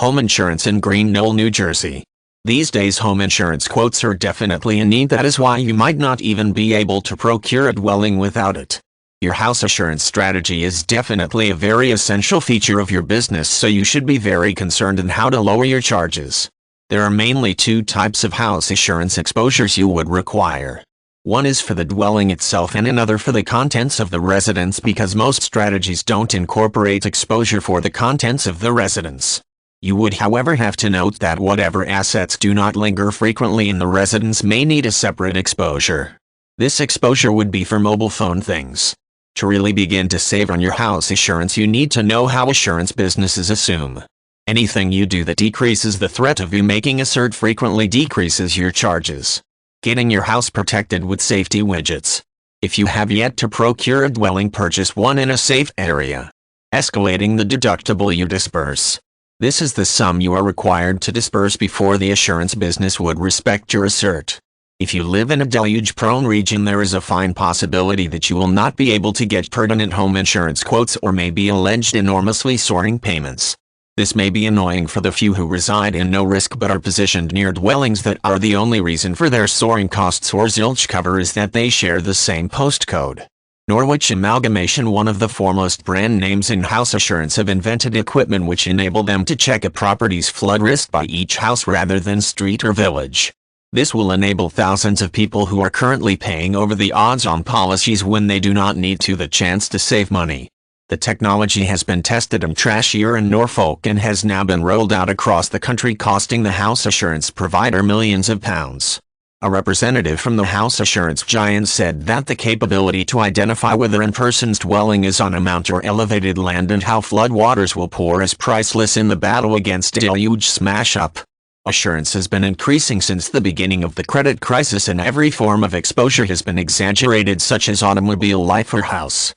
Home insurance in Green Knoll, New Jersey. These days home insurance quotes are definitely a need. That is why you might not even be able to procure a dwelling without it. Your house assurance strategy is definitely a very essential feature of your business, so you should be very concerned in how to lower your charges. There are mainly two types of house assurance exposures you would require. One is for the dwelling itself and another for the contents of the residence, because most strategies don't incorporate exposure for the contents of the residence. You would however have to note that whatever assets do not linger frequently in the residence may need a separate exposure. This exposure would be for mobile phone things. To really begin to save on your house assurance, you need to know how assurance businesses assume. Anything you do that decreases the threat of you making a cert frequently decreases your charges. Getting your house protected with safety widgets. If you have yet to procure a dwelling, purchase one in a safe area. Escalating the deductible you disperse. This is the sum you are required to disperse before the assurance business would respect your cert. If you live in a deluge-prone region, there is a fine possibility that you will not be able to get pertinent home insurance quotes or may be alleged enormously soaring payments. This may be annoying for the few who reside in no risk but are positioned near dwellings that are the only reason for their soaring costs or zilch cover is that they share the same postcode. Norwich Amalgamation, one of the foremost brand names in house assurance, have invented equipment which enable them to check a property's flood risk by each house rather than street or village. This will enable thousands of people who are currently paying over the odds on policies when they do not need to the chance to save money. The technology has been tested in Trashire and Norfolk and has now been rolled out across the country, costing the house assurance provider millions of pounds. A representative from the house assurance giant said that the capability to identify whether a person's dwelling is on a mount or elevated land and how floodwaters will pour is priceless in the battle against deluge smash-up. Assurance has been increasing since the beginning of the credit crisis, and every form of exposure has been exaggerated, such as automobile, life or house.